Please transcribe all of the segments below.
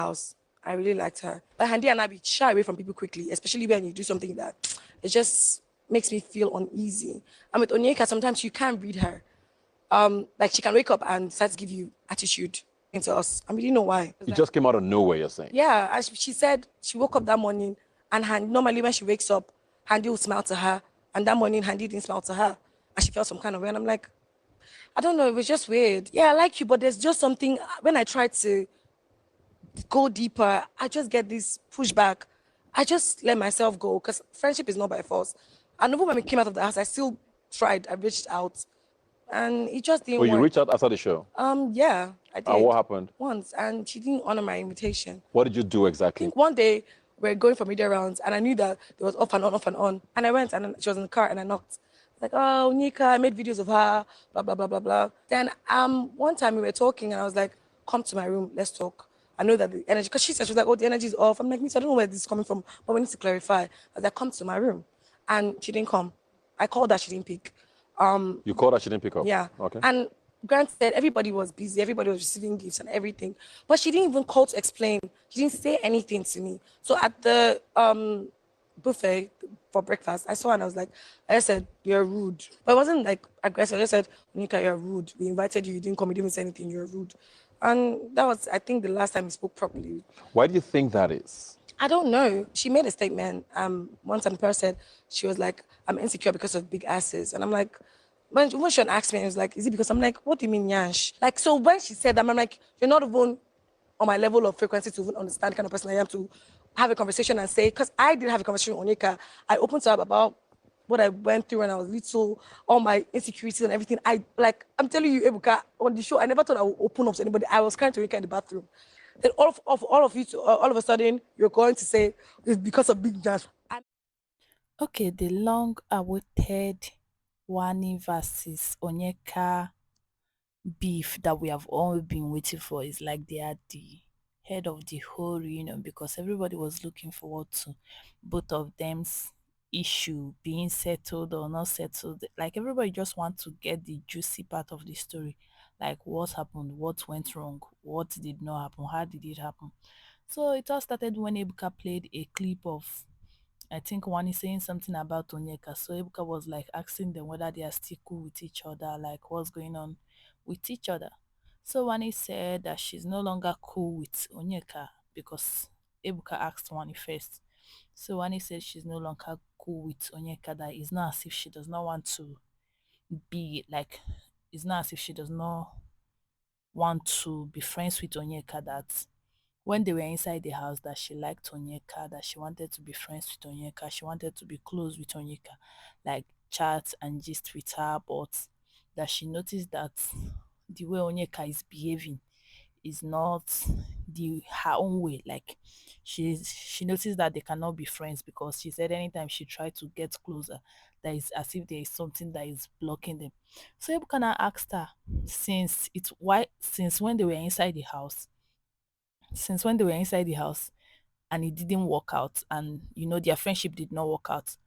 house. I really liked her. But Handi and I be shy away from people quickly, especially when you do something that it just makes me feel uneasy. And with Onyeka, sometimes you can't read her. Like she can wake up and start to give you attitude into us. I really know why. It just came out of nowhere, you're saying? Yeah, as she said, she woke up that morning and normally when she wakes up, Handi will smile to her. And that morning, Handi didn't smile to her. And she felt some kind of way. And I'm like, I don't know, it was just weird. Yeah, I like you, but there's just something, when I try to go deeper, I just get this pushback. I just let myself go because friendship is not by force. And even when we came out of the house, I still tried. I reached out, and it just didn't Well, you work. reached out after the show. Yeah, I did. And what happened? Once, and she didn't honor my invitation. What did you do I exactly? think one day we were going for media rounds, and I knew that there was off and on, off and on. And I went, and then she was in the car, and I knocked. Like, oh, Onyeka, I made videos of her, blah blah blah blah blah. Then one time we were talking, and I was like, come to my room, let's talk. I know that the energy, because she said, she was like, oh, the energy is off. I'm like, Miss, I don't know where this is coming from, but we need to clarify. I was like, come to my room. And she didn't come. I called her, she didn't pick. You called her, she didn't pick up? Yeah. Okay. And granted, everybody was busy, everybody was receiving gifts and everything, but she didn't even call to explain. She didn't say anything to me. So at the buffet for breakfast, I saw her and I said, you're rude. But it wasn't like aggressive. I just said, Onyeka, you're rude. We invited you, you didn't come, you didn't even say anything, you're rude. And that was, I think, the last time we spoke properly. Why do you think that is? I don't know. She made a statement. One time, the person said she was like, "I'm insecure because of big asses," and I'm like, when she asked me, it was like, "Is it because?" I'm like, "What do you mean, Yansh?" Like, so when she said that, I'm like, "You're not even on my level of frequency to even understand the kind of person I am to have a conversation and say." Because I did have a conversation with Onyeka. I opened to her about what I went through when I was little, all my insecurities and everything. I'm telling you, Ebuka, on the show, I never thought I would open up to anybody. I was crying to Onyeka in the bathroom. Then all of you, all of a sudden, you're going to say it's because of big jazz. Okay, the long-awaited Wanni versus Onyeka beef that we have all been waiting for is like they are the head of the whole reunion because everybody was looking forward to both of them's issue being settled or not settled. Like everybody just wants to get the juicy part of the story, like what happened, what went wrong, what did not happen, how did it happen. So it all started when Ebuka played a clip of, I think, one is saying something about Onyeka. So Ebuka was like asking them whether they are still cool with each other, like what's going on with each other. So Wanni said that she's no longer cool with Onyeka because Ebuka asked Wanni first. So Wanni said she's no longer cool with Onyeka, that it's not as if she does not want to be like, it's not as if she does not want to be friends with Onyeka, that when they were inside the house that she liked Onyeka, that she wanted to be friends with Onyeka, she wanted to be close with Onyeka, like chat and gist with her, but that she noticed that the way Onyeka is behaving is not her own way. Like she noticed that they cannot be friends because she said anytime she tried to get closer, that is as if there is something that is blocking them. So Ebukana asked her, since when they were inside the house, since when they were inside the house and it didn't work out, and their friendship did not work out,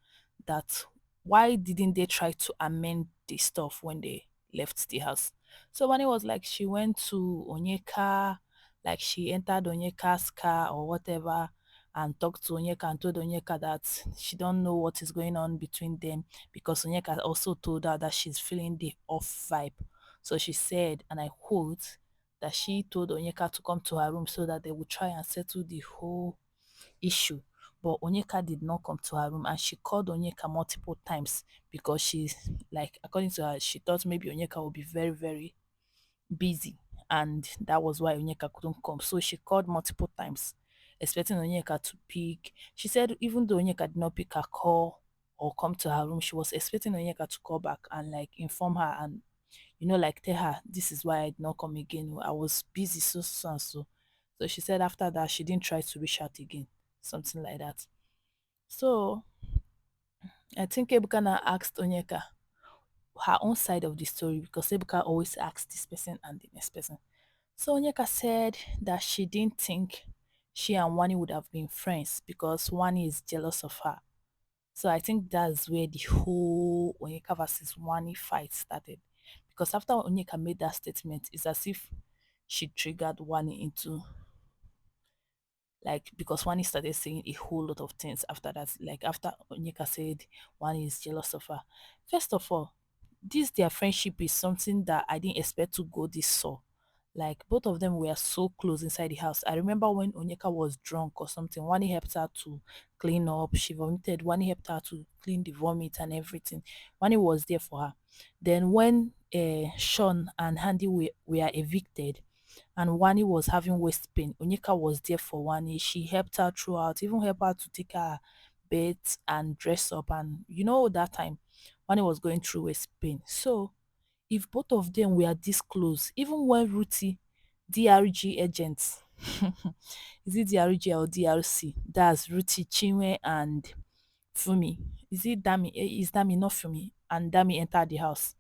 that why didn't they try to amend the stuff when they left the house? So Wanni was like, she went to Onyeka, like she entered Onyeka's car or whatever and talked to Onyeka and told Onyeka that she don't know what is going on between them because Onyeka also told her that she's feeling the off vibe. So she said, and I quote, that she told Onyeka to come to her room so that they would try and settle the whole issue. But Onyeka did not come to her room and she called Onyeka multiple times because she's like, according to her, she thought maybe Onyeka would be very, very busy and that was why Onyeka couldn't come. So she called multiple times, expecting Onyeka to pick. She said even though Onyeka did not pick her call or come to her room, she was expecting Onyeka to call back and like inform her and like tell her this is why I did not come again. I was busy, so and so. So she said after that she didn't try to reach out again, something like that. So I think Ebuka asked Onyeka her own side of the story because Ebuka always asks this person and the next person. So Onyeka said that she didn't think she and Wanni would have been friends because Wanni is jealous of her. So I think that's where the whole Onyeka versus Wanni fight started. Because after Onyeka made that statement, it's as if she triggered Wanni into Like because Wanni started saying a whole lot of things after that. Like after Onyeka said Wanni is jealous of her. First of all, this their friendship is something that I didn't expect to go this so. Like both of them were so close inside the house. I remember when Onyeka was drunk or something, Wanni helped her to clean up. She vomited. Wanni helped her to clean the vomit and everything. Wanni was there for her. Then when Sean and Handy were evicted, and Wanni was having waist pain, Onyeka was there for Wanni. She helped her throughout, even helped her to take her bed and dress up. And that time, Wanni was going through waist pain. So if both of them were this close, even when Ruthie, DRG agents, is it DRG or DRC? That's Ruthie, Chinwe, and Fumi. Is it Dami? Is Dami not Fumi? And Dami entered the house.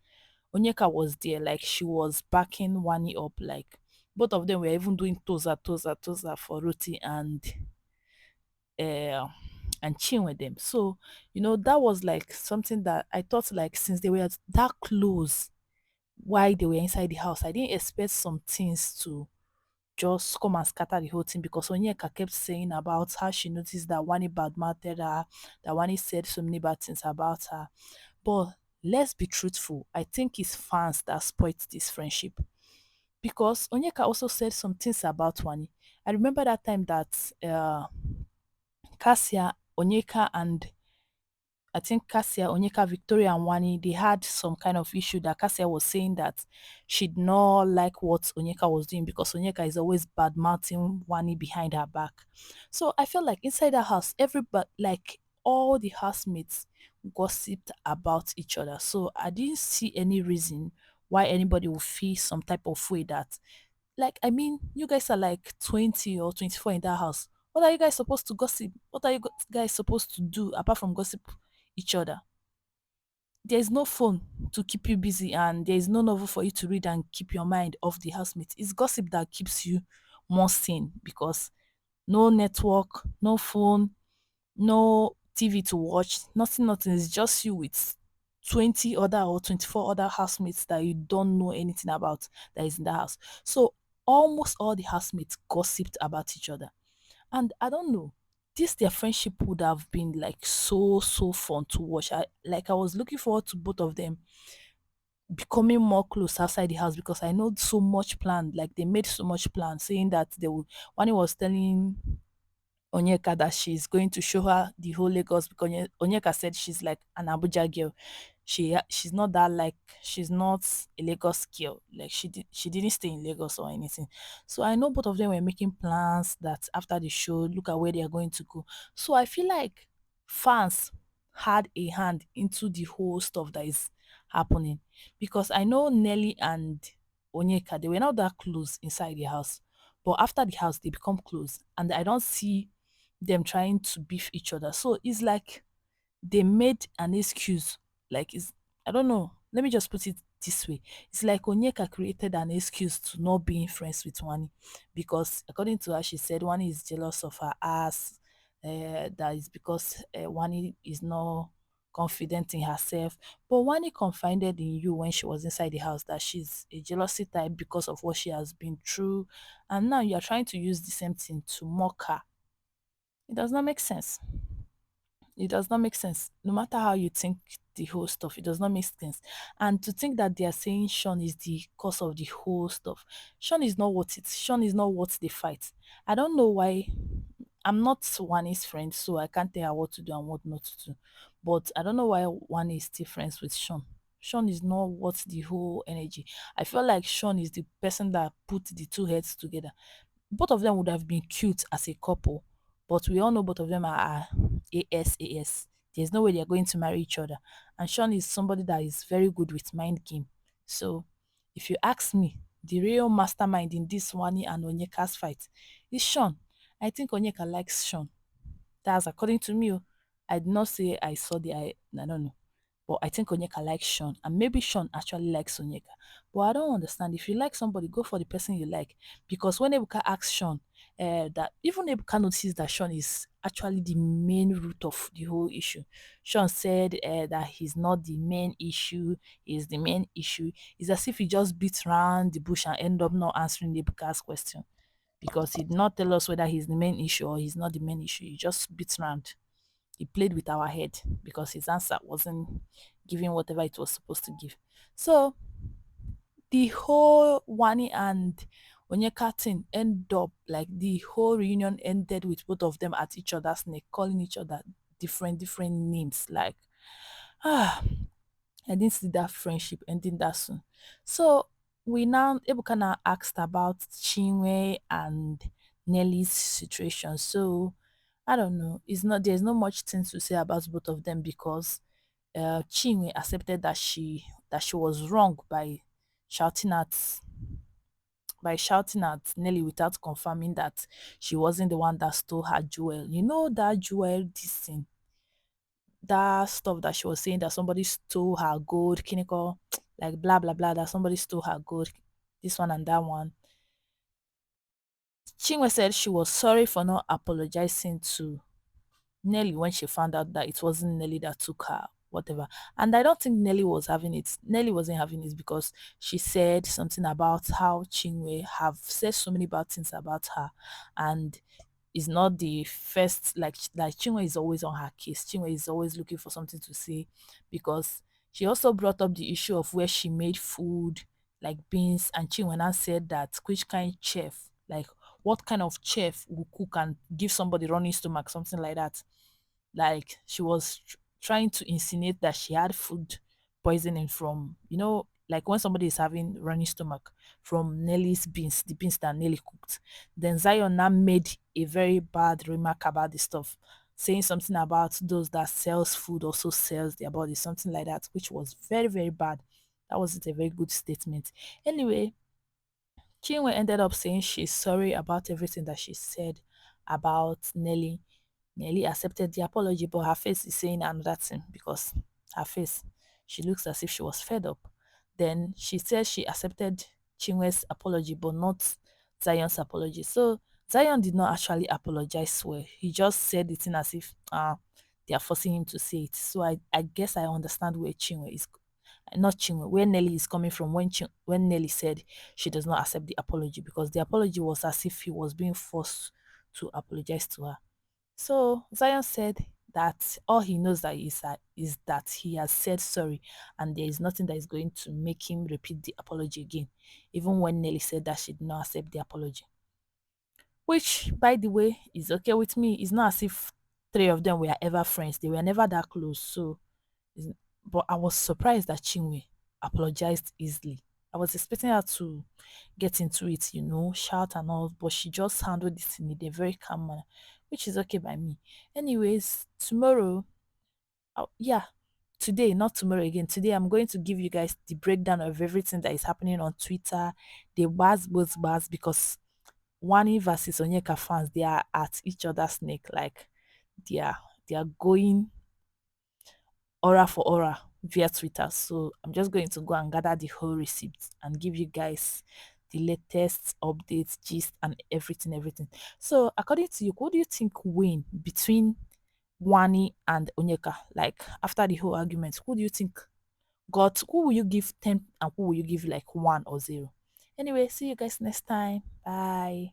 Onyeka was there, like she was backing Wanni up, like both of them were even doing toza for Ruti uh and Chin with them. So, that was like something that I thought, like, since they were that close while they were inside the house, I didn't expect some things to just come and scatter the whole thing, because Onyeka kept saying about how she noticed that Wanni badmouthed her, that Wanni said so many bad things about her. But let's be truthful, I think it's fans that spoiled this friendship, because Onyeka also said some things about Wanni. I remember that time that Cassia, Onyeka, and I think Cassia, Onyeka, Victoria, and Wanni, they had some kind of issue that Cassia was saying that she did not like what Onyeka was doing, because Onyeka is always bad mouthing Wanni behind her back. So I felt like inside the house, everybody, like all the housemates, gossiped about each other. So I didn't see any reason why anybody would feel some type of way that, like, I mean, you guys are like 20 or 24 in that house. What are you guys supposed to gossip? What are you guys supposed to do apart from gossip each other? There's no phone to keep you busy, and there's no novel for you to read and keep your mind off the housemates. It's gossip that keeps you more sane, because no network, no phone, no TV to watch, nothing. It's just you with 20 other or 24 other housemates that you don't know anything about that is in the house. So almost all the housemates gossiped about each other. And I don't know, this their friendship would have been like so fun to watch. I was looking forward to both of them becoming more close outside the house, because I know so much plan. Like they made so much plan, saying that they would. One was telling Onyeka that she's going to show her the whole Lagos, because Onyeka said she's like an Abuja girl. She's not that, like, she's not a Lagos girl. Like she didn't stay in Lagos or anything. So I know both of them were making plans that after the show, look at where they are going to go. So I feel like fans had a hand into the whole stuff that is happening, because I know Nelly and Onyeka, they were not that close inside the house, but after the house they become close, and I don't see them trying to beef each other. So it's like they made an excuse. Like, it's, I don't know. Let me just put it this way. It's like Onyeka created an excuse to not being friends with Wanni, because according to her, she said Wanni is jealous of her ass. That is because Wanni is not confident in herself. But Wanni confided in you when she was inside the house that she's a jealousy type because of what she has been through, and now you are trying to use the same thing to mock her. It does not make sense. It does not make sense. No matter how you think the whole stuff, it does not make sense. And to think that they are saying Sean is the cause of the whole stuff, Sean is not what it. Sean is not what they fight. I don't know why. I'm not Wanni's friend, so I can't tell her what to do and what not to do. But I don't know why Wanni is still friends with Sean. Sean is not what the whole energy. I feel like Sean is the person that put the two heads together. Both of them would have been cute as a couple, but we all know both of them are AS. There's no way they're going to marry each other. And Sean is somebody that is very good with mind game. So if you ask me, the real mastermind in this Wanni and Onyeka's fight is Sean. I think Onyeka likes Sean. That's according to me. Oh. I did not say I saw I don't know. But I think Onyeka likes Sean, and maybe Sean actually likes Onyeka. But I don't understand. If you like somebody, go for the person you like. Because when Ebuka asks Sean, that even Ebuka noticed that Sean is actually the main root of the whole issue. Sean said that he's not the main issue, he's the main issue. It's as if he just beats around the bush and end up not answering Ebuka's question. because he did not tell us whether he's the main issue or he's not the main issue. He just beat around. He played with our head because his answer wasn't giving whatever it was supposed to give. So the whole Wanni and Onyeka thing end up like the whole reunion ended with both of them at each other's neck, calling each other different names. Like, ah, I didn't see that friendship ending that soon. So we now Ebuka now asked about Chinwe and Nelly's situation. So I don't know. There's not much things to say about both of them because Chinwe accepted that she was wrong shouting at shouting at Nelly without confirming that she wasn't the one that stole her jewel. You know that jewel this thing, that stuff that she was saying that somebody stole her gold, Kiniko, like blah blah blah, that somebody stole her gold, this one and that one. Chinwe said she was sorry for not apologizing to Nelly when she found out that it wasn't Nelly that took her, whatever. And I don't think Nelly was having it. Nelly wasn't having it because she said something about how Chinwe have said so many bad things about her, and is not the first, like Chinwe is always on her case. Chinwe is always looking for something to say because she also brought up the issue of where she made food like beans, and Chinwe now said that which kind chef, like what kind of chef will cook and give somebody running stomach, something like that. Like she was trying to insinuate that she had food poisoning from, like when somebody is having running stomach from Nelly's beans, the beans that Nelly cooked. Then Zion now made a very bad remark about the stuff, saying something about those that sells food also sells their body, something like that, which was very, very bad. That wasn't a very good statement. Anyway, Chinwe ended up saying she's sorry about everything that she said about Nelly. Nelly accepted the apology, but her face is saying another thing because her face, she looks as if she was fed up. Then she said she accepted Chinwe's apology, but not Zion's apology. So Zion did not actually apologize well. He just said it in as if they are forcing him to say it. So I guess I understand where Chinwe is, not Chinwe, where Nelly is coming from when Nelly said she does not accept the apology, because the apology was as if he was being forced to apologize to her. So Zion said that all he knows is that he has said sorry, and there is nothing that is going to make him repeat the apology again, even when Nelly said that she did not accept the apology. Which, by the way, is okay with me. It's not as if three of them were ever friends. They were never that close. So, but I was surprised that Chinwe apologized easily. I was expecting her to get into it, shout and all, but she just handled it in a very calm manner, which is okay by me. Anyways, tomorrow, yeah, today, not tomorrow again. Today, I'm going to give you guys the breakdown of everything that is happening on Twitter, the buzz, because Wanni versus Onyeka fans, they are at each other's neck, like they are going aura for aura via Twitter. So I'm just going to go and gather the whole receipts and give you guys the latest updates, gist, and everything. So according to you, who do you think win between Wanni and Onyeka? Like after the whole argument, who do you think who will you give 10 and who will you give like 1 or 0? Anyway, see you guys next time. Bye.